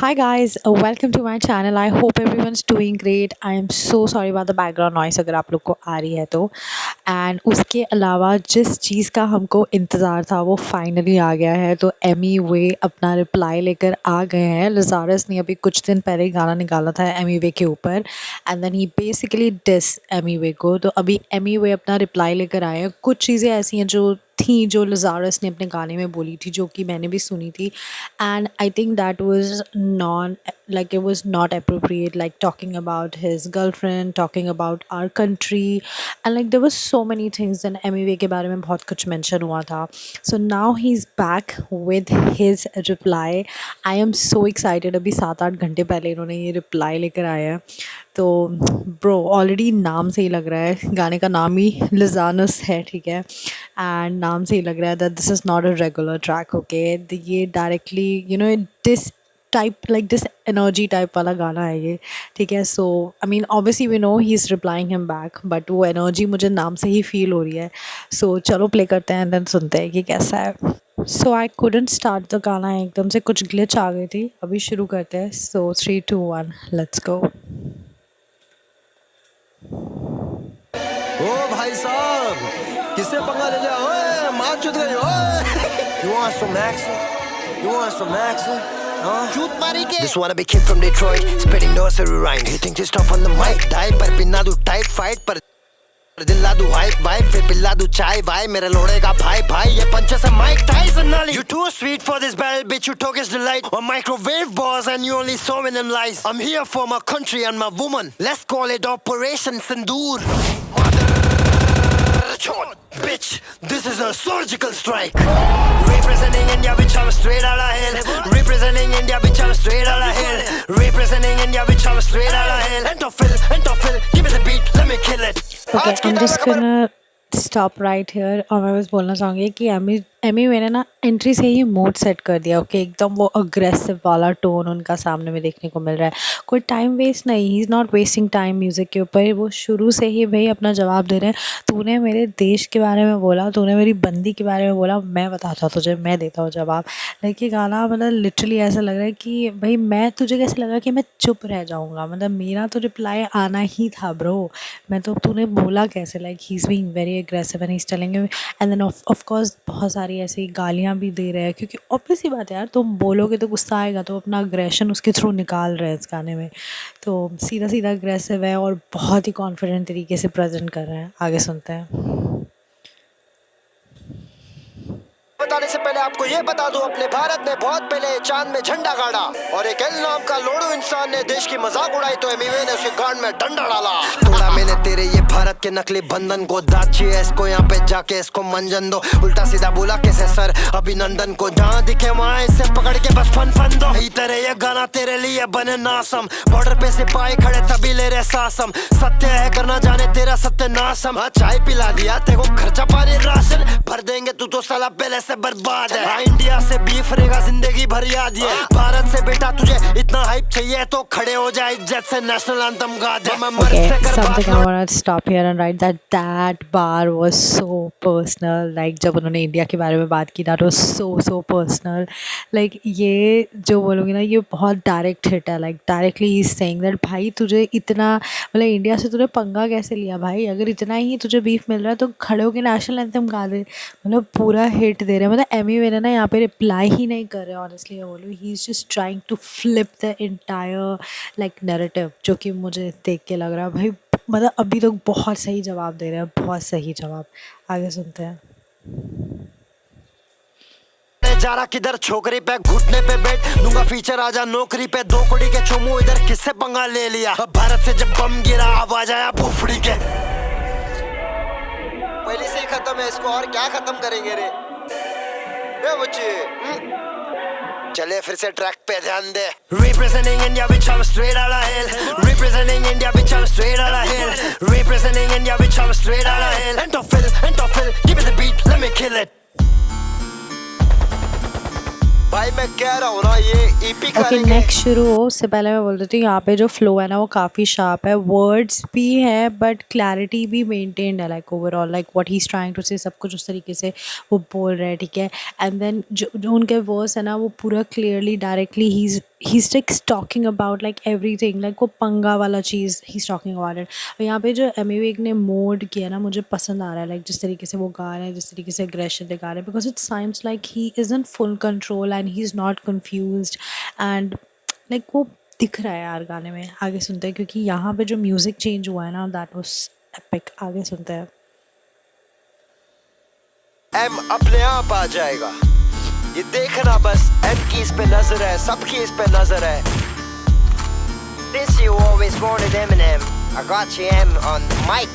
Hi guys, welcome to my channel. I hope everyone's doing great. I am so sorry about the background noise अगर आप लोग को आ रही है तो एंड उसके अलावा जिस चीज़ का हमको इंतज़ार था वो फाइनली आ गया है। तो एमी वे अपना रिप्लाई लेकर आ गए हैं। लजारस ने अभी कुछ दिन पहले ही गाना निकाला था एमी वे के ऊपर and then he basically diss Emiway को। तो अभी एमी वे अपना रिप्लाई लेकर आए हैं। कुछ चीज़ें ऐसी हैं जो थी जो लजारस ने अपने गाने में बोली थी जो कि मैंने भी सुनी थी and I think that was non like it was not appropriate, like talking about his girlfriend, talking about our country, and like there was so many things and MEV के बारे में बहुत कुछ mention हुआ था. So now he's back with his reply. I am so excited. अभी 7-8 घंटे पहले इन्होंने ये reply लेकर आया है. तो ब्रो ऑलरेडी नाम से ही लग रहा है, गाने का नाम ही लिजानस है, ठीक है, एंड नाम से ही लग रहा है that this is not a regular track. Okay, ये directly this type like this energy type वाला गाना है ये, ठीक है. So I mean obviously we know he is replying him back, but वो एनर्जी मुझे नाम से ही फील हो रही है. सो चलो प्ले करते हैं एंड देन सुनते हैं कि कैसा है. So I couldn't start the गाना, एकदम से कुछ ग्लिच आ गई थी. अभी शुरू करते हैं. सो 3 2 1 लेट्स गो. ओ भाई साहब, किससे पंगा ले लिया? ओए मार चुद गई. ओए You want some action? You want some action? Shoot मारी के. This wanna be kid from Detroit, spitting nursery rhymes. You think this tough on the mic? Die पर पिन्ना दू tight fight पर दिल्ला दू hype vibe, फिर पिल्ला दू चाय भाई. मेरे लोड़े का भाई भाई, ये पंचे से Mike Tyson नाली. You too sweet for this battle, bitch. You Turkish delight or microwave balls, and you only saw in them lies. I'm here for my country and my woman. Let's call it Operation Sindoor. Bitch, this is a surgical strike. Representing India, bitch, I'm straight out of hell. Representing India, bitch, I'm straight out of hell. Representing India, bitch, I'm straight out of hell. Entophil, give me the beat, let me kill it. Okay, I'm just gonna stop right here. और मैं बस बोलना चाहूँगी कि Amy मैंने ना entry से ही mood set कर दिया. ओके, एकदम वो अग्रेसिव वाला टोन उनका सामने में देखने को मिल रहा है. कोई टाइम वेस्ट नहीं, he is not wasting time music के ऊपर. वो शुरू से ही भाई अपना जवाब दे रहे हैं. तूने मेरे देश के बारे में बोला, तूने मेरी बंदी के बारे में बोला, मैं बताता हूँ तुझे, मैं देता हूँ जवाब. लाइक ये गाना मतलब लिटरली ऐसा लग रहा है कि भाई मैं तुझे कैसे लगा कि मैं चुप रह जाऊँगा. मतलब मेरा तो रिप्लाई आना ही था ब्रो. मैं तो तूने बोला कैसे, like he is being very aggressive and he is telling and then of course बहुत सारी ऐसी गालियाँ भी दे रहे हैं, क्योंकि ऑब्वियस ही बात है यार, तुम बोलोगे तो गुस्सा आएगा, तो अपना अग्रेशन उसके थ्रू निकाल रहे हैं इस गाने में. तो सीधा सीधा अग्रेसिव है और बहुत ही कॉन्फिडेंट तरीके से प्रेजेंट कर रहे हैं. आगे सुनते हैं. बताने से पहले आपको ये बता दूं, अपने भारत ने बहुत पहले चांद में झंडा गाड़ा और एक एल नाम का लोड़ू इंसान ने देश की मजाक उड़ाई तो एमिवे ने उसके गांड में डंडा डाला. तोड़ा मैंने तेरे ये भारत के नकली बंधन को. दाद चाहिए इसको, यहाँ पे जाके इसको मंजन दो. उल्टा सीधा बोला कैसे सर अभिनंदन को. जहाँ दिखे वहाँ इसे पकड़ के बस फन दो. तेरे ये गाना तेरे लिए बने नासम. बॉर्डर पे सिपाही खड़े तभी ले रहे सासम. सत्य है करना जाने तेरा सत्य नासम. चाय पिला दिया तेरे को, खर्चा पानी राशन भर देंगे, तू तो साला पहले से बर्बाद है. इंडिया से बीफ रहेगा जिंदगी भर याद. ये भारत से बेटा तुझे इतना हाइप चाहिए तो खड़े हो जाए इज्जत से, नेशनल एंथम गा दे. Okay, something I want to stop here and write that bar was so personal. Like जब उन्होंने इंडिया के बारे में बात की, that was so personal. Like ये जो बोलोगे ना, ये बहुत डायरेक्ट हिट है. Like directly he is saying that भाई तुझे इतना, मतलब इंडिया से तूने पंगा कैसे लिया भाई? अगर इतना ही तुझे बीफ मिल रहा है तो खड़े होकर नेशनल एंथम गा दे. मतलब पूरा हिट दे रहे हैं. मतलब एमी वेने ना यहाँ पे रिप्लाई ही नहीं कर रहे हैं. ऑनेस्टली मैं बोलूँ, he is just trying to flip the entire like narrative, जो कि मुझे देख के लग रहा है भाई मतलब अभी तो बहुत सही जवाब दे रहे हैं, बहुत सही जवाब. आगे सुनते हैं. जा रहा किधर छोकरी पे घुटने पे बैठ दूंगा फीचर, आजा नौकरी पे. 2 कोड़ी के चोमू इधर किससे पंगा ले लिया? भारत से जब बम गिरा आवाज आया फुफड़ी के. पहले से ही खत्म है, इसको और क्या खत्म करेंगे रे बच्चे. चले फिर से ट्रैक पे ध्यान दे. Representing India, bitch, I'm straight out of hell. Representing India, bitch, I'm straight out of hell. Representing India, bitch, I'm straight out of hell. Entophil, give me the beat, let me kill it. भाई मैं कह रहा हूँ ना, ये EP okay, next शुरू हो उससे पहले मैं बोल देती हूँ, यहाँ पे जो फ्लो है ना वो काफ़ी शार्प है. वर्ड्स भी है बट क्लैरिटी भी मेंटेन्ड है. Like overall like what he is trying to say, सब कुछ उस तरीके से वो बोल रहे हैं, ठीक है. एंड देन जो उनके वर्ड्स है ना वो पूरा clearly directly he is he's like talking about like everything, like वो पंगा वाला चीज़ he's talking about it. और यहाँ पे जो एमी विर्क ने मोड किया ना, मुझे पसंद आ रहा है, like जिस तरीके से वो गा रहे हैं, जिस तरीके से aggression दिखा रहे हैं, because it sounds like he is in full control and he's not confused and like वो दिख रहा है यार गाने में। आगे सुनते हैं, क्योंकि यहाँ पे जो म्यूज़िक चेंज हुआ है ना, that was epic। आगे सुनते हैं। एम अपने आप आ जाएगा, ये देखना बस। एम की इस पे नजर है, सबकी इस पे नजर है। Since you always wanted Eminem, I got you M on the mic.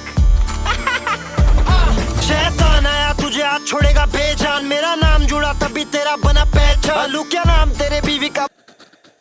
शैतान आया तुझे आज छोड़ेगा बेजान, मेरा नाम जुड़ा तभी तेरा बना पहचान। लू क्या नाम तेरे बीवी का,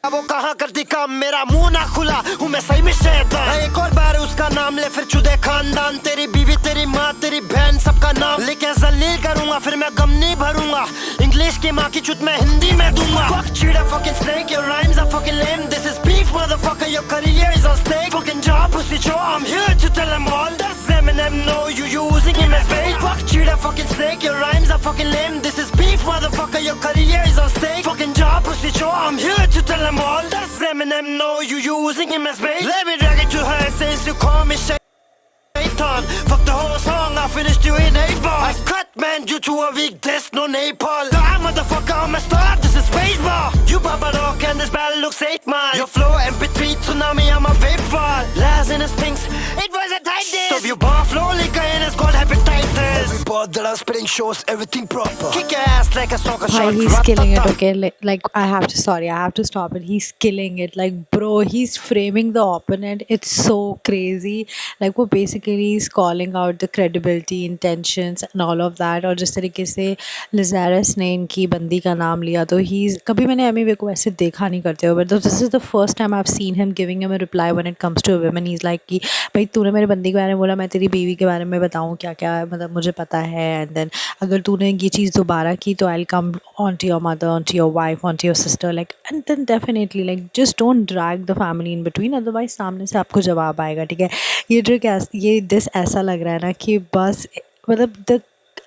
वो कहाँ करती काम, मेरा मुंह ना खुला हूँ मैं सही में शैतान। एक और बार उसका नाम ले फिर चुदे खानदान, तेरी बीवी तेरी माँ तेरी बहन सबका नाम लेके जलील करूंगा, फिर मैं गम नहीं भरूंगा। इंग्लिश की माँ की चुत मैं हिंदी में दूंगा। Fuck cheetah fucking snake, your rhymes are fucking lame. This is beef motherfucker, your career is on stake. Fucking job pussy Joe, I'm here to tell them all. Does Eminem know you using him as bait? Fuck cheetah fucking snake, your rhymes are fucking lame. This is beef motherfucker, your career is on stake. Fucking job pussy Joe, I'm here to tell them all. Does Eminem know you using him as bait? Let me drag it to her since you call me shaitan. Fuck the whole song, I finished you in 8 bars. I cut man due to a weak test, no Nepal. Die motherfucker, I'm a star, this is baseball. You Baba Rock and this battle looks 8 miles. Your flow MP3 tsunami, I'm a vape ball. Lies in his things, it was a tight day. So you bar flow like a it's called hepatitis. Every part that I'm spitting shows everything proper. Kick your ass like a soccer Hi, shot. he's killing it. Okay, like I have to, sorry, I have to stop it. He's killing it. Like bro, he's framing the opponent. It's so crazy. Like वो basically is calling out the credibility, intentions and all of that. और जिस तरीके से लिज़ारस ने इनकी बंदी का नाम लिया, तो he's, कभी मैंने एमी विर्क को ऐसे देखा नहीं करते हुए, but this is the first time I've seen him giving him a reply when it comes to a woman. He's like कि भाई तूने मेरे बंदी के बारे में बोला, मैं तेरी बीवी के बारे में बताऊँ क्या क्या, मतलब मुझे पता है, एंड देन अगर तूने ये चीज़ दोबारा की तो I come on to your mother, on to your wife, on to your sister, like and then definitely like just don't drag the family in between, otherwise सामने से आपको जवाब आएगा। ठीक है, ये ट्रिक ये दिस ऐसा लग रहा है ना कि बस मतलब the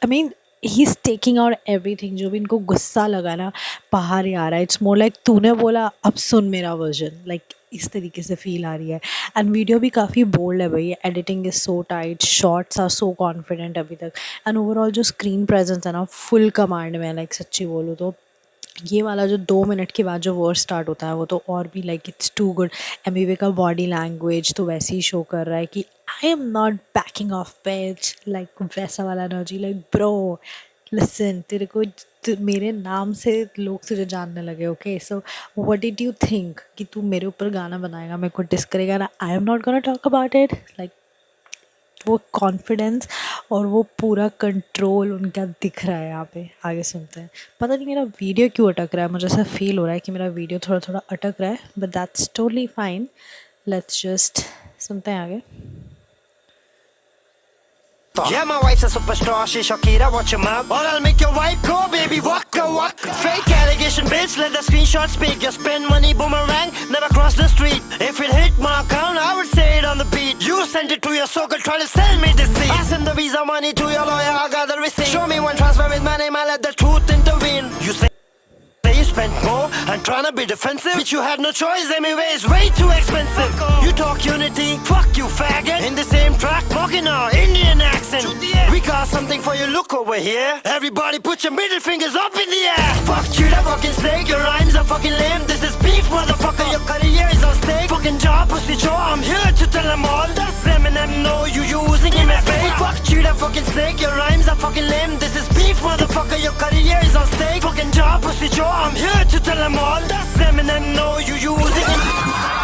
I mean he is taking out everything, जो भी इनको गुस्सा लगा ना बाहर ही आ रहा है। इट्स मोर लाइक तूने बोला अब सुन मेरा वर्जन, लाइक इस तरीके से फील आ रही है। एंड वीडियो भी काफ़ी बोल्ड है भाई, editing is so tight, shots are so confident अभी तक, एंड ओवरऑल जो स्क्रीन प्रेजेंस है ना फुल कमांड में है। लाइक सच्ची बोलूँ तो ये वाला जो 2 मिनट के बाद जो वर्ड स्टार्ट होता है वो तो और भी like it's too good. Ammy Virk का बॉडी लैंग्वेज तो वैसे ही शो कर रहा है कि I am not banking of page, like वैसा वाला एनर्जी, लाइक ब्रो लिसन, तेरे को मेरे नाम से लोग तुझे जानने लगे। Okay, so what did you think कि तू मेरे ऊपर गाना बनाएगा, मेरे को डिस करेगा ना, I am not gonna talk about it. Like वो कॉन्फिडेंस और वो पूरा कंट्रोल उनका दिख रहा है यहाँ पे। आगे सुनते हैं। पता नहीं मेरा वीडियो क्यों अटक रहा है, मुझे ऐसा फील हो रहा है कि मेरा वीडियो थोड़ा थोड़ा अटक रहा है, but that's totally fine. Let's just सुनते हैं आगे। Yeah, my wife's a superstar, she Shakira, watch him up. Or I'll make your wife go, baby, waka waka. Fake allegation, bitch, let the screenshot speak. You spend money, boomerang, never cross the street. If it hit my account, I would say it on the beat. You sent it to your circle, try to sell me this seat. I send the visa money to your lawyer, I got the receipt. Show me one transfer with my name, I let the truth intervene. You say you spent more, I'm trying to be defensive, but you had no choice anyway, it's way too expensive. You talk unity, fuck you faggot. In the same track, mocking our Indian accent. We got something for you, look over here. Everybody put your middle fingers up in the air. Fuck you, that fucking snake, your rhymes are fucking lame. This is beef, motherfucker, your career is on stake. Fucking job, pussy Joe, I'm here to tell them all. Does Eminem know you using him as bait? Fuck you, that fucking snake, your rhymes are fucking lame. This is beef, motherfucker, your career is on stake. Fucking job, pussy Joe, I'm here to tell them all. Does Eminem know you using him?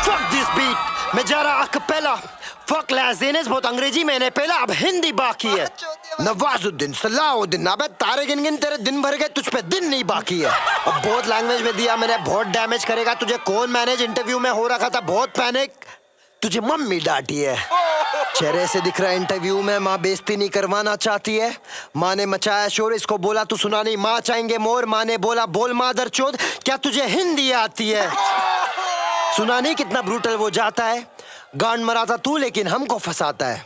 Fuck this beat, मैं जा रहा अकपेला। Fuck लाज़ेनेस, बहुत अंग्रेजी मैंने पहला, अब हिंदी बाकी है। नवाजुद्दीन, सलाहुद्दीन, अबे तारे गिन गिन तेरे दिन भर गए, तुझ पे दिन नहीं बाकी है। अब बहुत लैंग्वेज में दिया मैंने, बहुत डैमेज करेगा तुझे कौन मैनेज, इंटरव्यू में हो रखा था बहुत पैनिक, तुझे मम्मी डांटी है। चेहरे से दिख रहा है इंटरव्यू में, माँ बेइज्जती नहीं करवाना चाहती है। माँ ने मचाया शोर, इसको बोला तू सुना नहीं, माँ चाहेंगे मोर। माँ ने बोला बोल मादर चोद, क्या तुझे हिंदी आती है? सुना नहीं कितना ब्रूटल वो जाता है, गांड मराता तू लेकिन हमको फंसाता है।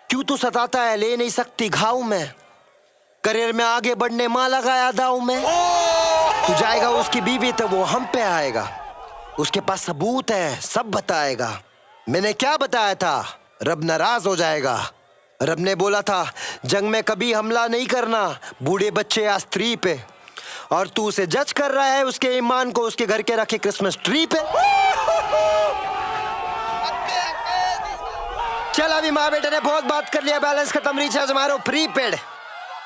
क्यों तू सताता है, ले नहीं सकती घाव में, करियर में आगे बढ़ने माँ लगाया दाव में। तू जाएगा उसकी बीवी तो वो हम पे आएगा, उसके पास सबूत है, सब बताएगा। मैंने क्या बताया था? रब नाराज हो जाएगा। रब ने बोला था जंग में कभी हमला नहीं करना, बूढ़े बच्चे या स्त्री पे। और तू उसे जज कर रहा है उसके ईमान को उसके घर के रखे क्रिसमस ट्री पे। चल अभी माँ बेटे ने बहुत बात कर लिया, बैलेंस खत्म, रिचार्ज मारो प्रीपेड।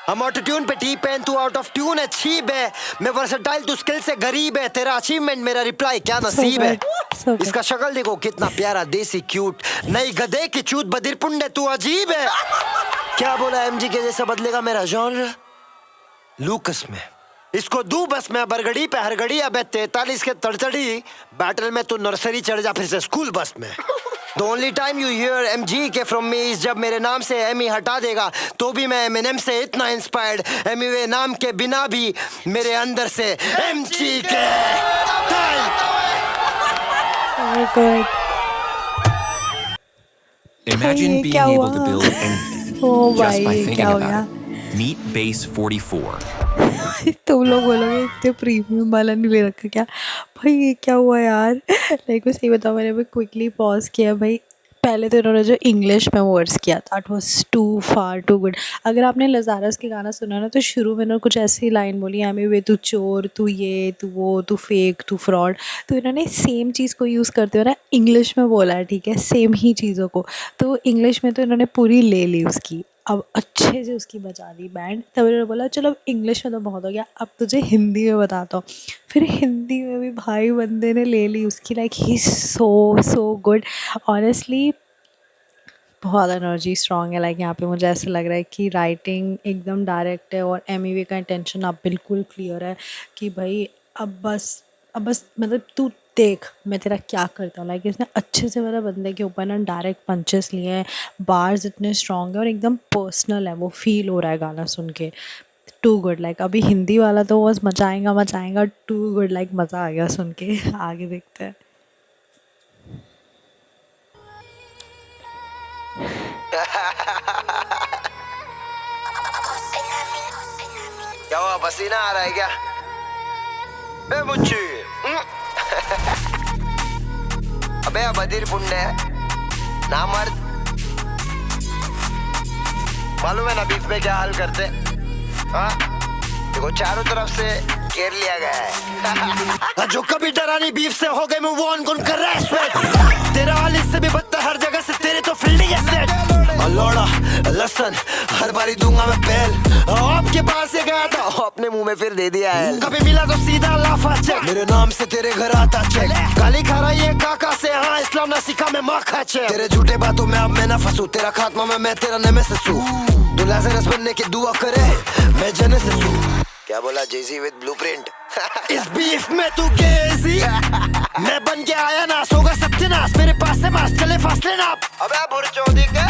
हम ऑटोट्यून पे टी पेन, तू आउट ऑफ ट्यून है, छीब है। मैं वर्सेटाइल, तू स्किल से गरीब है। तेरा अचीवमेंट मेरा रिप्लाई, क्या नसीब है। इसका शक्ल देखो कितना प्यारा, देसी क्यूट, नई गधे की चूत, बधिर पुंडे, तू अजीब है। क्या बोला एमजी के जैसा बदलेगा मेरा जॉनर? लूकस में इसको दू बस में बरगड़ी पे हर घड़ी, अबे 43 के तड़तड़ी। बैटल में तू नर्सरी चढ़ जा फिर से स्कूल बस में। The only time you hear MG के from me is जब मेरे नाम से एमी हटा देगा तो भी मैं एमिनेम से इतना इंस्पायर्ड, एमी नाम के बिना भी मेरे अंदर से MG के Imagine being क्या able हुआ? to build anything O just by भाई thinking क्या हो about गया? it. Meet Base 44. तुम लोग बोलोगे इसने प्रीमियम वाला नहीं ले रखा क्या? भाई ये क्या हुआ यार? लाइक मैं सही बताऊँ, मैंने भी क्विकली पॉज किया भाई। पहले तो इन्होंने जो इंग्लिश में वर्ड्स किया that was too far too good. अगर आपने लजारस के गाना सुना ना तो शुरू में इन्होंने कुछ ऐसी लाइन बोली, हमें वे तू चोर, तू ये, तू वो, तू फेक, तू फ्रॉड। तो इन्होंने सेम चीज़ को यूज़ करते हुए ना इंग्लिश में बोला है, ठीक है, सेम ही चीज़ों को। तो इंग्लिश में तो इन्होंने पूरी ले ली उसकी, अब अच्छे से उसकी बजा दी बैंड। तब इन्होंने बोला चलो अब इंग्लिश में तो बहुत हो गया, अब तुझे हिंदी में बताता हूँ। फिर हिंदी में भी भाई बंदे ने ले ली उसकी, like he so good honestly. बहुत एनर्जी स्ट्रॉन्ग है। लाइक यहाँ पे मुझे ऐसा लग रहा है कि राइटिंग एकदम डायरेक्ट है और एमवी का इंटेंशन अब बिल्कुल क्लियर है कि भाई अब बस मतलब तू देख मैं तेरा क्या करता हूँ। लाइक इसने अच्छे से मेरा बंदे के ऊपर ना डायरेक्ट पंचेस लिए हैं, बार्स इतने स्ट्रॉन्ग है और एकदम पर्सनल है, वो फील हो रहा है गाना सुन के। To good. लाइक अभी हिंदी वाला तो बस मचाएंगा। टू गुड, लाइक मज़ा आ गया सुन के। आगे देखते हैं। क्या हुआ, पसीना आ रहा है क्या? बे मुच्ची अबे बधिर पुंडे ना मर्द, मालूम है ना बीफ में क्या हाल करते? हाँ देखो चारों तरफ से घेर लिया गया है। जो कभी डरा नहीं बीफ से हो गए मूव ऑन, कौन कर रहा है स्वेट? तेरा हाल इससे भी बदतर हर जगह से, तेरे तो फील्डिंग है सेट। लोड़ा लसन हर बारी दूंगा मैं पहल, आपके पास से गया था अपने मुंह में फिर दे दिया है। कभी मिला तो सीधा लाफा चेक, मेरे नाम से तेरे घर आता चेक। गाली खा रहा है काका से, हाँ इस्लाम ना सीखा मैं माँ खा चेक। तेरे झूठे बातों में अब मैं ना फंसू, तेरा खात्मा में मैं तेरा नेमेसिस हूँ। तू लाज़रस बनने की दुआ करे मैं जेनेसिस हूँ। क्या बोला जेजी विद ब्लूप्रिंट? इस बीफ में तू केजी मैं बन के आया ना, सोगा सत्यनाश मेरे पास से मास, चले फासले ना। अबे बुरचोदी के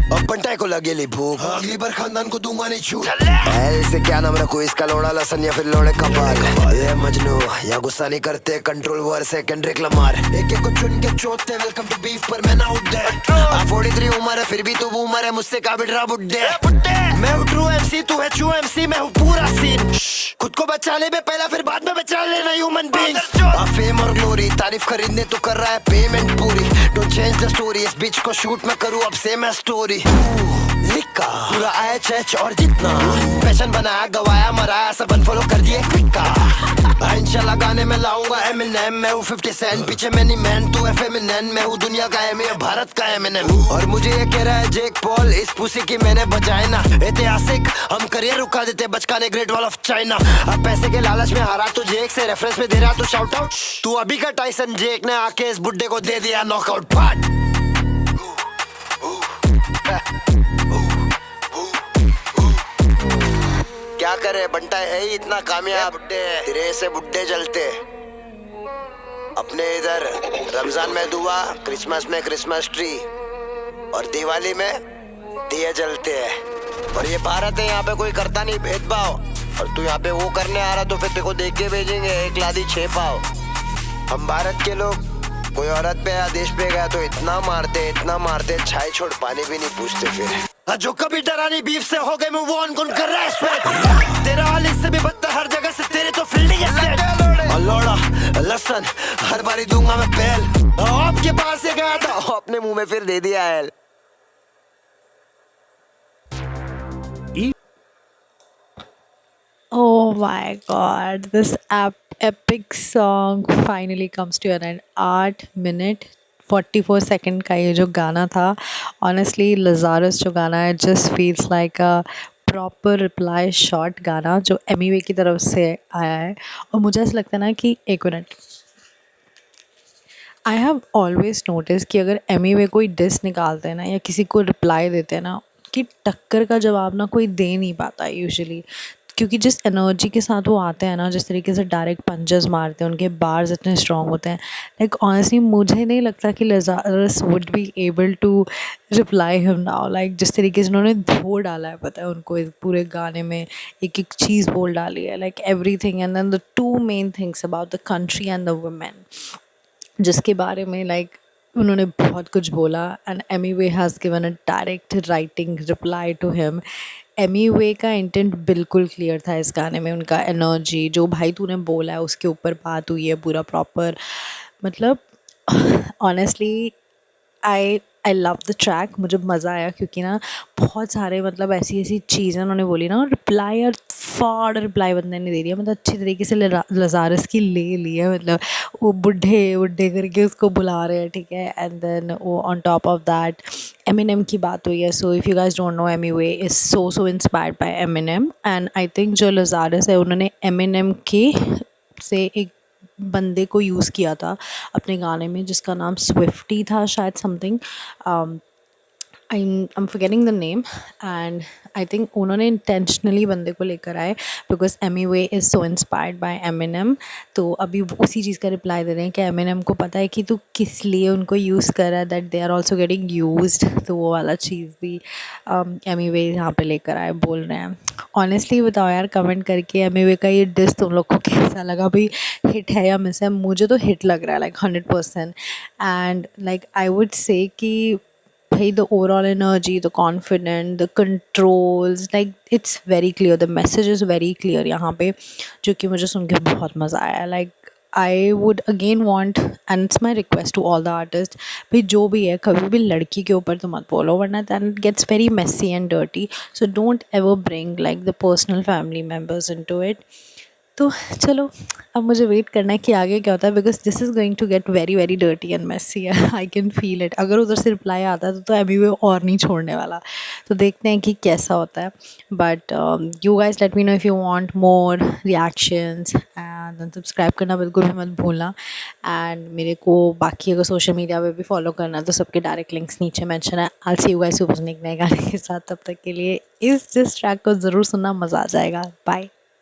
अब बंटाई को लगेली भूख, अगली बार खानदान को दूंगा नहीं छूट। ऐसे क्या नाम रखो इसका, लोड़ा लसन या फिर लोड़े कपाल। ये मजनू या गुस्सा नहीं करते, कंट्रोल वर से केंड्रिक लमार। एक को चुन के चोटते, वेलकम टू बीफ पर मैं ना उठ दे। 43 उम्र है फिर भी तू बूमर है, मुझसे का बिडरा बुड्ढे। मैं हूँ ट्रू एमसी, तू है ट्रू एमसी, मैं हूँ पूरा सीन। खुद को बचाने में पहला फिर बाद में बचा लेना ह्यूमन बीइंग्स। फेम और ग्लोरी तारीफ खरीदने तो कर रहा है पेमेंट पूरी। डोंट चेंज द स्टोरी, इस बीच को शूट मैं करूँ अब सेम है स्टोरी। लिखा पूरा एच और जितना पैशन बनाया, गवाया मराया, सब अनफॉलो कर दिए क्विका। इंशाल्लाह गाने में लाऊंगा एमिनेम, मैं हूँ 50 सेंट, पीछे मैनी मैन तू है फेमिनिन। मैं हूँ दुनिया का एमी, भारत का एमिनेम। और मुझे ये कह रहा है जेक पॉल, इस पुसी की मैंने बजाए ना। ऐतिहासिक हम करियर रुका देते, बचकाने ग्रेट वॉल ऑफ चाइना। अब पैसे के लालच में हारा तू जेक से, रेफरेंस में दे रहा तू शाउट आउट। तू अभी का टाइसन जेक ने आके इस बुड्ढे को दे दिया नॉकआउट पार्ट। क्या करे बंटा है ही इतना कामयाब, तेरे से बुड्ढे चलते। अपने इधर रमजान में दुआ, क्रिसमस में क्रिसमस ट्री और दिवाली में दिए जलते हैं। और ये भारत है, यहाँ पे कोई करता नहीं भेदभाव। और तू यहाँ पे वो करने आ रहा तो फिर तेरे को देख के भेजेंगे, एक लादी 6 पाव। हम भारत के लोग कोई औरत पे या देश पे गया तो इतना मारते छाई छोड़ पानी भी नहीं पूछते। फिर जो कभी डरा नहीं बीफ से हो गए मूव ऑन, कौन कर रहा है स्वेट? तेरा हाल इससे भी बदतर हर जगह से, तेरे तो फील्डिंग है सेट। और लौड़ा लसन हर बारी दूंगा मैं पहल। आपके पास से गया था अपने मुंह में फिर दे दिया है। Oh my god, this epic song finally comes to an end. 8 minute 44 second का ये जो गाना था, ऑनेस्टली लजारस जो गाना है just feels like a proper reply shot गाना जो एमी की तरफ से आया है। और मुझे ऐसा लगता है ना कि एक minute, I have always notice कि अगर एमी कोई डिस निकालते हैं ना या किसी को रिप्लाई देते हैं ना, कि टक्कर का जवाब ना कोई दे नहीं पाता यूजुअली, क्योंकि जिस एनर्जी के साथ वो आते हैं ना, जिस तरीके से डायरेक्ट पंचेस मारते हैं, उनके बार्स इतने स्ट्रॉन्ग होते हैं। लाइक ऑनेस्टली मुझे नहीं लगता कि Lazarus would be able to reply him now. Like जिस तरीके से उन्होंने धो डाला है, पता है उनको इस पूरे गाने में एक एक चीज़ बोल डाली है, like everything and then the two main things about the country and the women, जिसके बारे में लाइक उन्होंने बहुत कुछ बोला। And Emiway has given a direct writing reply to him. Emiway का इंटेंट बिल्कुल क्लियर था इस गाने में, उनका एनर्जी जो भाई तूने बोला है उसके ऊपर बात हुई है पूरा प्रॉपर। मतलब honestly I I love the track, मुझे मज़ा आया क्योंकि ना बहुत सारे मतलब ऐसी ऐसी चीज़ें उन्होंने बोली ना, और रिप्लाई और फॉर रिप्लाई बंदे ने दे दिया, मतलब अच्छी तरीके से लजारस की ले ली है। मतलब वो बुढ़े बुढ़े करके उसको बुला रहे हैं, ठीक है। एंड देन वो on top of that Eminem की बात हुई है। So if you guys don't know, Emiway is so inspired by Eminem, and I think जो लजारस है उन्होंने एमिनेम के से एक बंदे को यूज़ किया था अपने गाने में, जिसका नाम स्विफ्टी था शायद, something I'm forgetting the name, and I think उन्होंने इंटेंशनली बंदे को लेकर आए because Emiway is so inspired by Eminem. तो अभी उसी चीज़ का रिप्लाई दे रहे हैं कि एमिनेम को पता है कि तू किस लिए उनको यूज़ कर रहा है, that they are also getting used. तो वो वाला चीज़ भी एमी वे यहाँ पे लेकर आए, बोल रहे हैं। ऑनेस्टली बताओ यार कमेंट करके, एमी वे का ये डिस तुम लोग को कैसा लगा भाई, हिट है या मिस है? मुझे तो हिट लग रहा है like 100%। And like I would say कि भाई the overall energy, the confident, the controls, like it's very clear, the message is very clear यहाँ पे, जो कि मुझे सुन के बहुत मज़ा आया। Like I would again want, and it's my request to all the artist, भाई जो भी है कभी भी लड़की के ऊपर तो मत बोलो, वरना that it gets very messy and dirty. So don't ever bring like the personal family members into it. तो चलो अब मुझे वेट करना है कि आगे क्या होता है, because this is going to get very very dirty and messy, I can feel it. अगर उधर से रिप्लाई आता है तो अभी वो और नहीं छोड़ने वाला। तो देखते हैं कि कैसा होता है। But you guys let me know if you want more reactions, and subscribe करना बिल्कुल भी मत भूलना। एंड मेरे को बाकी अगर सोशल मीडिया पे भी फॉलो करना है तो सबके डायरेक्ट लिंक्स नीचे मेंशन है। आई सी यू गाइस सुपर एक नए गाने के साथ, तब तक के लिए इस ट्रैक को ज़रूर सुनना, मज़ा आ जाएगा। बाय।